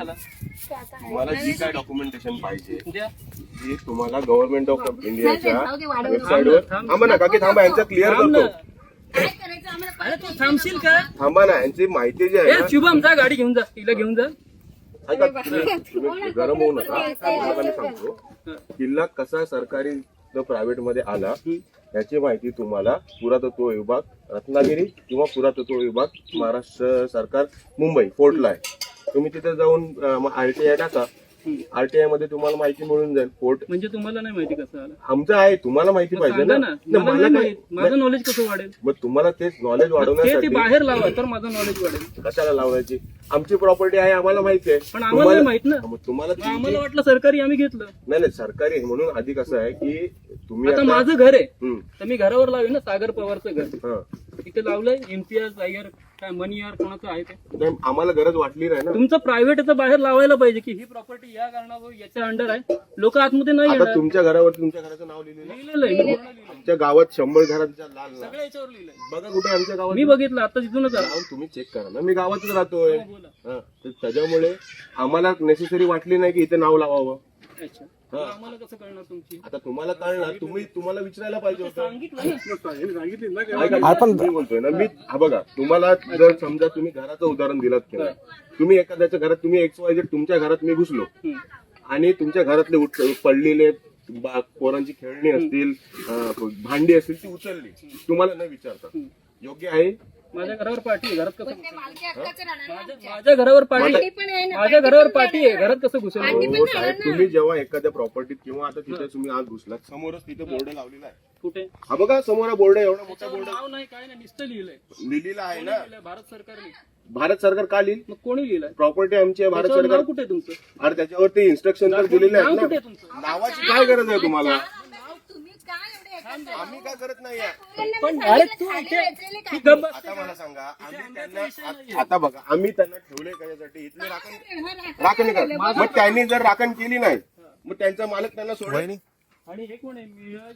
झाला. तुम्हाला जी काय डॉक्युमेंटेशन पाहिजे द्या. ती तुम्हाला गव्हर्नमेंट ऑफ इंडियाच्या वेबसाईटवर थांबा ना काकी थांबा यांचं क्लिअर थांब ना. करतो. अरे तू थांबशील का? थांबा ना यांची माहिती जी आहे ए ना शुभम जा गाडी घेऊन जा, तिला घेऊन जा. ऐका, तुम्ही गरम होऊ नका. तुम्हाला मी सांगतो किल्ला कसा सरकारी प्रायव्हेट मध्ये आला याची माहिती तुम्हाला पुरातत्व विभाग रत्नागिरी किंवा पुरातत्व विभाग महाराष्ट्र सरकार मुंबई फोर्टला आहे. तुम्ही तिथे जाऊन आरटीआय टाका. आरटीआय मध्ये तुम्हाला माहिती मिळून जाईल. फोर्ट म्हणजे तुम्हाला नाही माहिती कसं आलं? आमचं आहे, तुम्हाला माहिती पाहिजे सांगा ना. ना. नाही, मला मला नाही काय माहित. माझं नॉलेज कसं वाढेल? मग तुम्हाला तेच नॉलेज ते वाढवण्यासाठी बाहेर लावा तर माझं नॉलेज वाढेल. कशाला लावायची? आमची प्रॉपर्टी आहे आम्हाला माहिती आहे. पण आम्हाला नाही माहित ना. मग तुम्हाला मग आम्हाला वाटलं सरकारी आम्ही घेतलं. नाही सरकारी आहे म्हणून आधी कसं आहे की तुम्ही आता माझं घर आहे हम्म, तर मी घरावर लावेन ना. सागर पवारचं घर हा. इथे लावलंय. इम्तियाज टायगर काय मनी यार कोणाचं आहे ते. नाही, आम्हाला गरज वाटली नाही ना. तुमचं प्रायव्हेट याचं बाहेर लावायला पाहिजे की ही प्रॉपर्टी या कारणावर याच्या अंडर आहे. लोक आतमध्ये नाही आता येणार. तुमच्या घरावर तुमच्या घराचं नाव लिहिलेलं आहे. लिहिलेलं आहे. मी पूर्ण लिहिलंय. आमच्या गावात 100 घरांच्या लाल नाव. सगळ्या याच्यावर लिहिलंय. बघा कुठे आमच्या गावात मी बघितलं आता तिथूनच आलं. नाव तुम्ही चेक करा ना. मी गावातच राहतोय. बोला. हा, तर त्याच्यामुळे आम्हाला नेसेसरी वाटली नाही की इथे नाव लावावं. अच्छा. मग आम्हाला कसं कळणार तुमची? आता तुम्हाला कळणार, तुम्हाला विचारायला पाहिजे होतं. सांगितलं ना. ऐका, मी बोलतोय ना मी. हा बघा, तुम्हाला जर समजा तुम्ही घराचं उदाहरण दिलात की नाही, तुम्ही एखाद्याच्या घरात तुम्ही XYZ तुमच्या घरात मी घुसलो आणि तुमच्या घरातले पडलेले पोरांची खेळणी असतील, भांडी असतील ती उचलली, तुम्हाला न विचारता योग्य आहे? माझ्या घरावर पाठी आहे. घरात कसं घुसेल? माझ्या घरावर पाठी आहे. माझ्या घरावर पाठी आहे. घरात कसं घुसेल? हो साहेब, तुम्ही जेव्हा एखाद्या प्रॉपर्टीत किंवा आता तिथे तुम्ही आज घुसलात, समोरच तिथे बोर्ड लावलेला आहे. कुठे? हा बघा समोर बोर्ड आहे, एवढा मोठा बोर्ड नाव नाही काय नाही नुसतं लिहिलंय. लिहिलेला आहे ना. लिहिलंय भारत सरकारने. भारत सरकार का लिहिल? मग कोणी लिहिलंय? प्रॉपर्टी आमची आहे, भारत त्याच्यावर सरकार. नाव कुठे आहे तुमचं? अरे त्याच्यावरती इन्स्ट्रक्शन तर दिलेले नाव आहेत कुठे ना. आहे तुमचं? नावाची काय गरज आहे तुम्हाला? आम्ही काय करत नाहीये. पण अरे तू इथे तू गप्प बस. आता मला सांगा, आम्ही त्यांना आता बघा आम्ही त्यांना ठेवले कशासाठी? इथली राखण कर. मग त्यांनी जर राखण केली नाही मग त्यांचा मालक त्यांना सोडेल. आणि हे कोण आहे? मिराज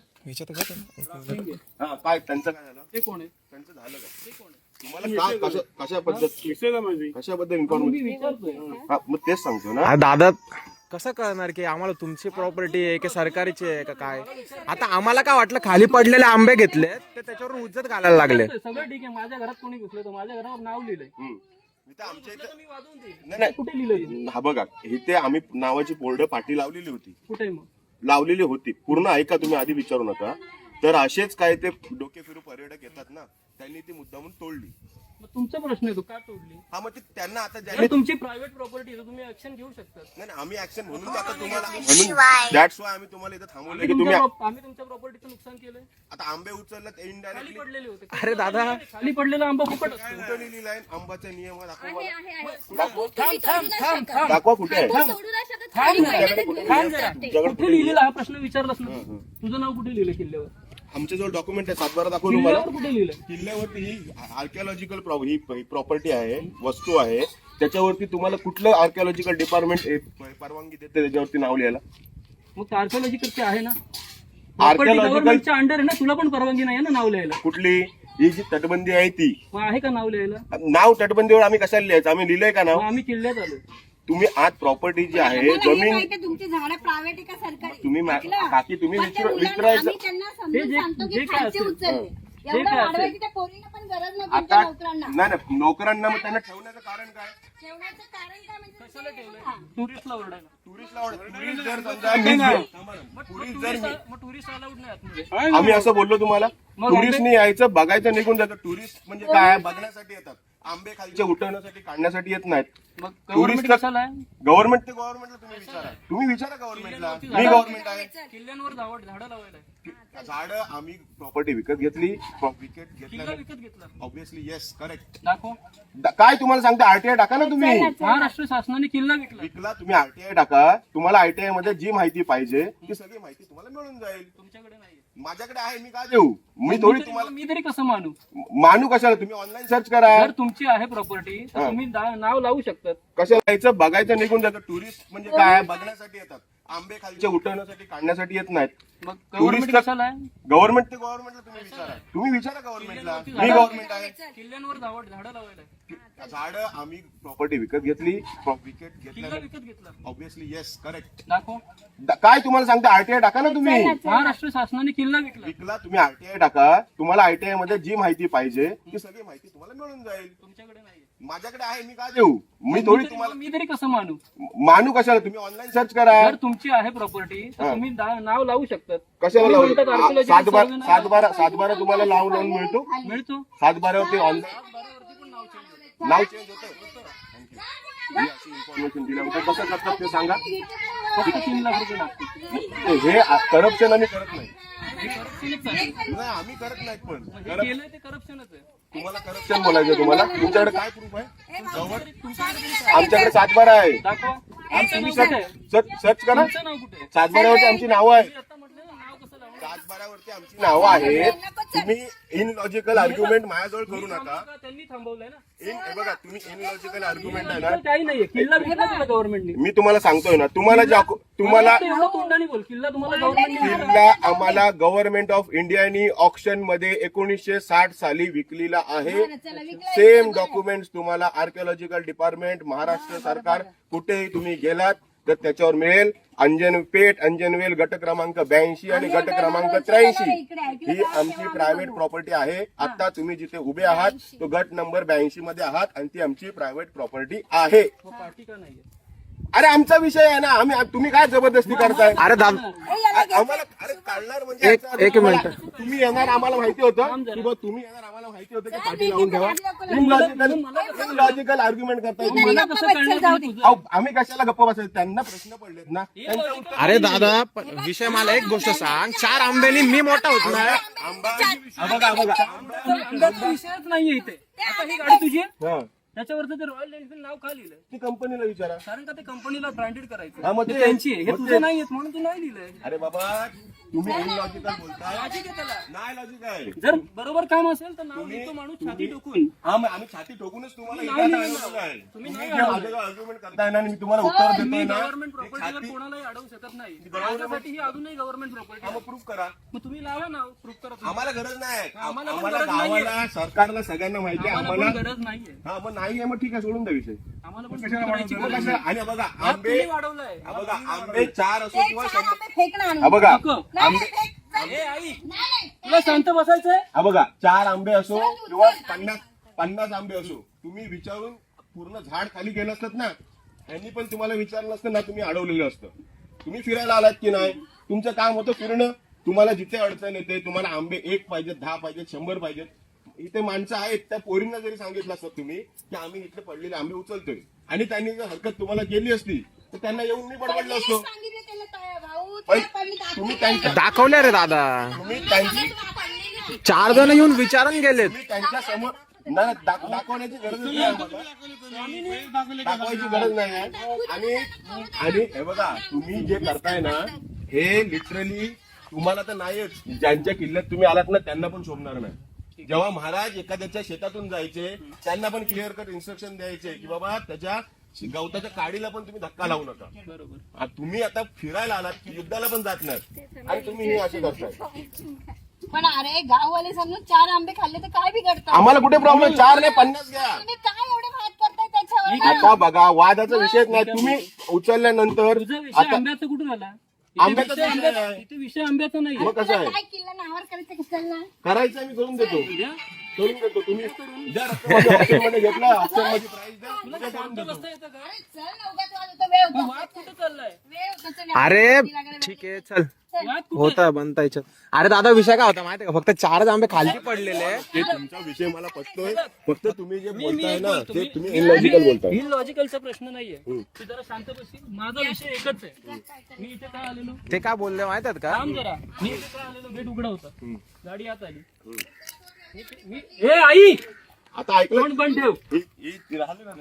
हा, काय त्यांचं काय झालं? ते कोण आहे? त्यांचं झालं का? ते कोण आहे? तुम्हाला कशाबद्दल मी इन्फॉर्मेशन? विचारतोय. मग तेच सांगतो ना. दादा कसं कळणार की आम्हाला तुमची प्रॉपर्टी आहे की सरकारची आहे का काय? आता आम्हाला काय वाटलं खाली पडलेले आंबे घेतले ते त्याच्यावरून उज्जत घालायला लागले. सगळं ठीक आहे. माझ्या घरात कोणी घुसलं तर माझ्या घरावर नाव लिहिलंय. इथं आमच्या इथं मी वाजवून देईन. नाही नाही, कुठे लिहिलंय? हा बघा इथे आम्ही नावाची बोर्ड पाटी लावलेली होती. कुठे मग? लावलेली होती. पूर्ण ऐका, तुम्ही आधी विचारू नका. तर असेच काय ते डोके फिरू पर्यटक येतात ना, त्यांनी ती मुद्दामून तोडली. मग तुमचा प्रश्न आहे तो का तोडली? हा, मग ते त्यांना आता जर ज्यांनी तुमची प्रायव्हेट प्रॉपर्टी आहे तर तुम्ही ऍक्शन घेऊ शकता. नाही नाही, आम्ही ऍक्शन म्हणून तर आता तुम्हाला म्हणून दॅट्स वाय आम्ही तुम्हाला इथं थांबवलं की तुम्ही आम्ही तुमच्या प्रॉपर्टीचं नुकसान केलंय. आता आंबे उचललं खाली इनडायरेक्टली. पडलेले होते. अरे दादा खाली पडलेला आंबा फुकट असतो. कुठं लिहिलेलं आहे आंबाचा नियम? दाखवा मला. थांब थांब दाखवा कुठे आहे? थांब जरा. कुठे लिहिलेला हा प्रश्न विचारलास ना. तुझं नाव कुठे लिहिलं किल्ल्यावर? आमच्या जवळ डॉक्युमेंट आहे, सातबारा दाखवू तुम्हाला. किल्ल्यावर कुठे लिहिलंय? किल्ल्यावरती ही आर्किओलॉजिकल ही प्रॉपर्टी आहे, वस्तू आहे. त्याच्यावरती तुम्हाला कुठलं आर्किओलॉजिकल डिपार्टमेंट परवानगी देते त्याच्यावरती नाव लिहायला? मग आर्किओलॉजिकलचे आहे ना. आर्किओलॉजिकल गव्हर्नमेंटच्या अंडर आहे ना. तुला पण परवानगी नाही आहे ना नाव लिहायला. कुठली? ही जी तटबंदी आहे ती. मग आहे का नाव लिहायला? नाव तटबंदीवर आम्ही कशाला लिहायचं? आम्ही लिहिलंय का नाव? मग आम्ही किल्ल्यात आलो. तुम्ही आज प्रॉपर्टी जी आहे जमीन तुमची झाडं प्रायव्हेट का सरकारी? तुम्ही काकी तुम्ही पण त्या मुलांना विचारायचं. आम्ही त्यांना समजून सांगतो की जे काय खालचे असेल. उचलले. जे एवढं काय असेल. वाढवायची त्या पोरींना पण गरज नाही आता तुमच्या नोकरांना. नाही नाही, नोकरांना मग त्यांना ठेवण्याचं कारण काय? ठेवण्याचं कारण काय म्हणजे कशाला ठेवलंय? टुरिस्टला ओरडायला. टुरिस्ट जर समजा मग टुरिस्ट अलाउड नाही आतमध्ये. आम्ही असं बोललो तुम्हाला, मग टुरिस्टनी यायचं बघायचं निघून जातं. टुरिस्ट म्हणजे काय? बघण्यासाठी येतात. आंबे खालचे उठवण्यासाठी काढण्यासाठी येत नाहीत. मग गव्हर्नमेंट कशाला आहे? गव्हर्नमेंट ते गव्हर्नमेंटला तुम्ही विचारा गव्हर्नमेंटला. मी गव्हर्नमेंट आहे. किल्ल्यांवर झाडं लावायला आहे. झाडं आम्ही प्रॉपर्टी विकत घेतली. विकत किल्ला घेतल्या विकत घेतला. Obviously yes correct. दाखव. काय तुम्हाला सांगते, आरटीआय टाका ना तुम्ही. महाराष्ट्र शासनाने किल्ला विकला. विकला तुम्ही, आरटीआय टाका. तुम्हाला आरटीआय मध्ये जी माहिती पाहिजे ती सगळी माहिती तुम्हाला मिळून जाईल. तुमच्याकडे नाही. माझ्याकडे आहे, मी का देऊ? मी थोडी तुम्हाला मी तरी कसं मानू? मानू कशाला? तुम्ही ऑनलाईन सर्च करा. जर तुमची आहे प्रॉपर्टी तर तुम्ही नाव लावू शकतात. कशाला यायचं? बघायचं निघून जातं. टुरिस्ट म्हणजे काय? बघण्यासाठी येतात. आंबे खालचे उठवण्यासाठी काढण्यासाठी येत नाहीत. मग गव्हर्नमेंट कशाला आहे? गव्हर्नमेंट ते गव्हर्नमेंटला तुम्ही विचारा. तुम्ही विचारा गव्हर्नमेंटला. मी गव्हर्नमेंट आहे. किल्ल्यांवर झाडं लावायला आहे. झाड आम्ही प्रॉपर्टी विकत घेतली, विकत किल्ला घेतल्या विकत घेतला. Obviously yes correct. दाखव. काय तुम्हाला सांगता आरटीआय टाका ना तुम्ही. महाराष्ट्र शासनाने किल्ला विकला. विकला तुम्ही आरटीआय टाका. तुम्हाला आरटीआय मध्ये जी माहिती पाहिजे ती सगळी माहिती तुम्हाला मिळून जाईल. तुमच्याकडे नाहीये. माझ्याकडे आहे, मी का देऊ? मी थोडी तुम्हाला मी तरी कसं मानू? मानू कशाला? तुम्ही ऑनलाईन सर्च करा. जर तुमची आहे प्रॉपर्टी तर तुम्ही नाव लावू शकतात. कशाला तुम्ही लावू? म्हणतात archaeological survey नाही. सातबारा तुम्हाला लावून मिळतो. मिळतो. सातबारावरती ऑनलाईन नाव चेंज होतं. ही अशी इन्फॉर्मेशन दिल्याबद्दल कसं करतात ते सांगा. फक्त 3 लाख रुपये लागतील. हे करप्शन आम्ही करत नाही. हे corruptionच आहे. नाही आम्ही करत नाही. पण हे केलंय ते करप्शनच आहे. तुम्हाला करप्शन बोलायचं. तुम्हाला तुमच्याकडे काय प्रूफ आहे? तुमच्याकडे आमच्याकडे सातबारा आहे. दाखवा. आमचं नाव कुठे आहे? सर्च करा. तुमचं नाव कुठे आहे? सातबारावरती आमची नावं आहे. मी आता म्हटलं ना, नाव कसं लावणार? सातबारावरती आमची नावं आहेत. तुम्ही इनलॉजिकल आर्ग्युमेंट माझ्याजवळ करू नका. त्यांनी थांबवलंय ना. हे बघा तुम्ही इनलॉजिकल आर्ग्युमेंट आहे ना. इथं काही नाहीये. किल्ला विकला तुला गव्हर्नमेंटने. मी तुम्हाला सांगतोय ना. तुम्हाला एवढं तोंडाने बोल. किल्ला तुम्हाला गव्हर्नमेंटने किल्ला आम्हाला गव्हर्नमेंट ऑफ इंडियानी ऑक्शन मध्ये 1960 साली विकलेला आहे. सेम डॉक्युमेंट्स तुम्हाला आर्किओलॉजिकल डिपार्टमेंट महाराष्ट्र सरकार कुठेही तुम्ही गेलात तर त्याच्यावर मिळेल. अंजनवेल गट क्रमांक 82 आणि गट क्रमांक 83 ही आमची प्रायव्हेट प्रॉपर्टी आहे. आता तुम्ही जिथे उभे आहात तो गट नंबर 82 मध्ये आहात आणि ती आमची प्रायव्हेट प्रॉपर्टी आहे. पार्टी का नाहीये? अरे आमचा विषय आहे ना. तुम्ही काय जबरदस्ती करताय? अरे दादा आम्हाला अरे काढणार म्हणजे याचा अर्थ एक मिनिट. तुम्ही येणार आम्हाला माहिती होतं की बा तुम्ही येणार आम्हाला माहिती होतं की पाठी लावून ठेवा. इनलॉजिकल आर्ग्युमेंट करताय तुम्ही. मला कसं कळणार तुझं? अहो, आम्ही कशाला गप्प बसायचं? त्यांना प्रश्न पडलेत ना. त्यांचं उत्तर अरे दादा विषय मला एक गोष्ट सांग. 4 आंब्यानी मी मोठा होत नाही. आंबा बघा आंब्याचा विषयच नाहीये इथे. आता ही गाडी तुझी आहे? हा. त्याच्यावरचं ते रॉयल एनफिल्ड नाव का लिहिलंय? ती कंपनीला विचारा. कारण का ते कंपनीला ब्रँडेड करायचं. हा, मग ते ते- त्यांची आहे. हे मग ते- तुझं नाहीये म्हणून तू नाही लिहिलंय. अरे बाबा तुम्ही इनलॉजिकल बोलताय. लॉजिक आहे त्याला. नाही लॉजिक आहे. जर बरोबर काम असेल तर नाव लिहितो माणूस छाती टोकून. हा मग आम्ही छाती ठोकूनच तुम्हाला तुम्ही इथं नाही आणलेलं आहे. तुम्ही तुम्ही नाही जे माझ्यावर आर्ग्युमेंट करताय ना आणि मी तुम्हाला उत्तर देतोय तुम्ही ना. गव्हर्नमेंट ती प्रॉपर्टीवर छाती कोणालाही अडवू शकत नाही. माझ्यासाठी ही अजूनही गव्हर्नमेंट प्रॉपर्टी हा, मग प्रूफ करा. मग तुम्ही लावा ना. प्रूफ करा तुम्ही. आम्हाला गरज नाही. आम्हाला पण आम्हाला गरज नाहीये. गावाला सरकारला सगळ्यांना माहिती आहे. आम्हाला आम्हाला पण गरज नाहीये. हा मग नाही आहे. मग ठीक आहे सोडून द्या विषय. आम्हाला पण कशाला करायची वाढवताय? गरज कशाला? नाही. आणि बघा हा, आंबे तुम्ही वाढवलंय. हा बघा आंबे 4 असो किंवा 100. फेकणार हा बघा नको. आंबे ए आई तुला शांत बसायचंय. हा बघा 4 आंबे असो किंवा 50 आंबे असो तुम्ही विचारून पूर्ण झाड खाली गेलं असतात ना. यांनी पण तुम्हाला विचारलं असतं ना. तुम्ही अडवलेलं असतं. तुम्ही फिरायला आलात की नाही. तुमचं काम होतं फिरणं. तुम्हाला जिथे अडचण येते तुम्हाला आंबे 1 पाहिजेत 10 पाहिजेत 100 पाहिजेत. इथे माणसं आहेत त्या पोरींना जरी सांगितलं असतं तुम्ही की आम्ही इथले पडलेले आंबे उचलतोय आणि त्यांनी जर हरकत तुम्हाला केली असती तर त्यांना येऊन मी बडबडलं असतो. सांगितलं त्याला काय भाऊ पण त्या पडली दाखवली तुम्ही त्यांच्या दाखवले रे दादा. तुम्ही त्यांची पडलेली. 4 जण येऊन विचारून गेलेत. तुम्ही त्यांच्या समोर नाही दाखवण्याची गरज नाही आम्हाला. दाखवायची गरज नाही आहे. आणि हे बघा तुम्ही जे करताय ना हे लिटरली तुम्हाला तर नाहीच. ज्यांच्या किल्ल्यात तुम्ही आलात ना त्यांना पण शोभणार नाही. जेव्हा महाराज एखाद्याच्या शेतातून जायचे त्यांना पण क्लिअर कट इन्स्ट्रक्शन द्यायचे की बाबा त्याच्या गवताच्या काडीला पण तुम्ही धक्का लावू नका. बरोबर. तुम्ही आता फिरायला आलात की युद्धाला पण जात नाही आणि तुम्ही हे असे करताय. पण अरे गाववाले समजून 4 आंबे खाल्ले तर काय बिघडतं? आम्हाला कुठे प्रॉब्लेम 4 नाही 50 घ्या. तुम्ही काय एवढे वाद करताय त्याच्यावर? आता बघा वादाचा विषयच नाही. तुम्ही उचलल्यानंतर तुझा विषय आता आंब्याचा कुठून आला? आंब्याचा इथे विषय विषय आहे. इथे विषय आंब्याचा नाही. मग कसं आहे काय किल्ला नावावर करायचं कशाला? करायचं मी करून देतो. उद्या करून देतो. तुम्ही ज्या रक्कम ऑप्शनमध्ये घेतला ऑप्शनमध्ये प्राइस द्या. तुला उद्या करून शांत देतो. बसता येतं का? अरे चल ना, उगाच वाद होतो, वेळ होतो. वाद कुठे चाललाय? वेळ होतो, चल. अरे ठीक आहे चल. वाद कुठे? होता बनता याच्यात. अरे दादा विषय काय होता माहितीये का? फक्त 4 आंबे खाली पडलेले. ते तुमचा विषय मला पटतोय. फक्त तुम्ही जे मी बोलताय एक ना बोलतो. ते मी- तुम्ही इलॉजिकल बोलताय. ही लॉजिकलचा प्रश्न नाहीये. तू जरा शांत बसशील. माझा विषय एकच आहे. मी इथे काय आलेलो? ते काय बोलले माहित आहेत का? थांब जरा. मी इथे काय आलेलो? गेट उघडा होता. गाडी आत आली. ए आई आता ऐकलं तोंड बंद ठेव. ही राहिली ना.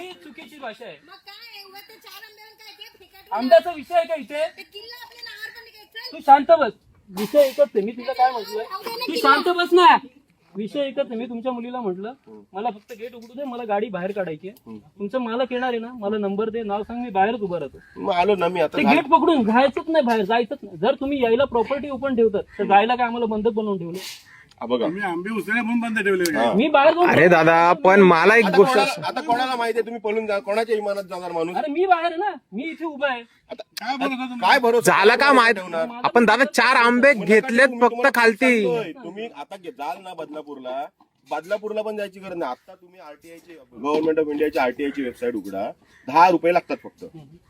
ही चुकीची भाषा आहे. मग काय उगाच ते 4 आंब्यावर काय ते फेकाट? आंब्याचा विषय आहे का इथे? ते किल्ला आपल्या नावावर पण निघायचं. तू शांत बस. विषय एकच आहे. मी तुला काय म्हटलं? तू शांत बस ना. विषय एकच आहे. मी तुमच्या मुलीला म्हटलं मला फक्त गेट उघडू दे. मला गाडी बाहेर काढायची आहे. तुमचं मालक येणार आहे ना. मला नंबर दे नाव सांग. मी बाहेरच उभा राहतो. मग आलो ना मी आता. ते गेट पकडून जायचंच नाही बाहेर. जायचंच नाही. जर तुम्ही यायला प्रॉपर्टी ओपन ठेवतात तर जायला काय आम्हाला बंधक बनवून ठेवलं? बघा तुम्ही आंबे उचलले म्हणून बंद ठेवले काय? मी बाहेर जाऊन अरे दादा पण मला एक गोष्ट आता कोणाला माहिती आहे तुम्ही पळून जा कोणाच्या इमानात जाणार माणूस अरे मी बाहेर आहे ना, मी इथे उभा आहे. काय बोलत होता तुम्ही? काय भरोसा झालं का माहित आपण दादा 4 आंबे घेतलेत फक्त खालती. तुम्ही आता जाल ना बदलापूरला पण जायची गरज नाही. आता तुम्ही आरटीआयची गव्हर्नमेंट ऑफ इंडियाची आरटीआयची वेबसाईट उघडा. 10 रुपये लागतात फक्त.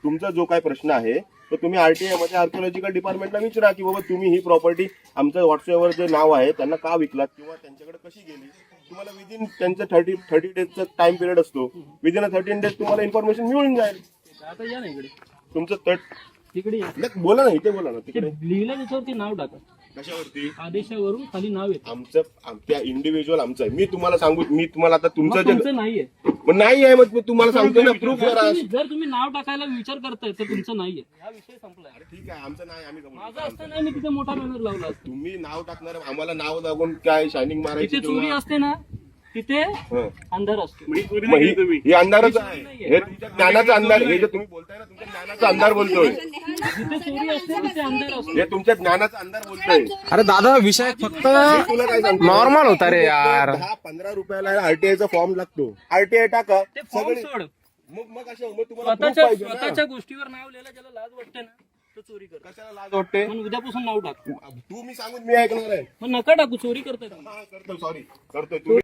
तुमचा जो काय प्रश्न आहे तो तुम्ही आरटीआय मध्ये आर्किओलॉजिकल डिपार्टमेंटला विचारा की बाबा तुम्ही ही प्रॉपर्टी आमचं व्हॉट्सअपवर जे नाव आहे त्यांना का विकलात किंवा त्यांच्याकडे कशी गेली. तुम्हाला विदिन त्यांचं 30 डेजचा टाइम पिरियड असतो. विदिन 13 डेज तुम्हाला इन्फॉर्मेशन मिळून जाईल. आता या ना इकडे, तुमचं तट तिकडे या. बोला ना इथे बोला ना ते तिकडे लिहिलं त्याच्यावरती नाव टाका, कशावरती आदेशावरून खाली नाव येतं. त्या इंडिव्हिज्युअल आमचं आहे. मी तुम्हाला आता तुमचं मग जे तुमचं नाहीये. मग नाही आहे मग मी तुम्हाला सांगतो ना प्रूफ करा. जर तुम्ही नाव टाकायला विचार करताय तर तुमचं नाहीये, हा विषय संपलाय. ठीक आहे आमचं नाही आम्ही कबूल माझं करतो. असतं नाही, मी तिथे मोठा बॅनर लावला असतो. तुम्ही नाव टाकणार आम्हाला नाव दाखवून काय शायनिंग मारायची तिथे चोरी असते ना, तिथे हं. अंधार असतो. ही चोरी मग नाही केली तुम्ही. ही अंधारच आहे. हे तुमच्या ज्ञानाचा अंधार. हे जे तुम्ही बोलताय ना तुमच्या ज्ञानाचा अंधार बोलतोय. जिथे चोरी असते तिथे अंधार असतो. हे तुमच्या ज्ञानाचा अंधार बोलतोय. अरे दादा विषय फक्त मी तुला काय सांगतो नॉर्मल होता रे यार. 10-15 रुपयाला आरटीआयचा फॉर्म लागतो. आरटीआय टाका ते फॉर्म सगळे सोड. मग तुम्हाला proof पाहिजे ना. स्वतःच्या गोष्टीवर नाव लिहायला ज्याला लाज वाटते ना तो चोरी करतो. कशाला लाज वाटते. पण उद्यापासून नाव टाक. तू मी सांगून मी ऐकणार आहे. मग नका टाकू, चोरी करताय तुम्ही. करतो सॉरी करतोय तुम्ही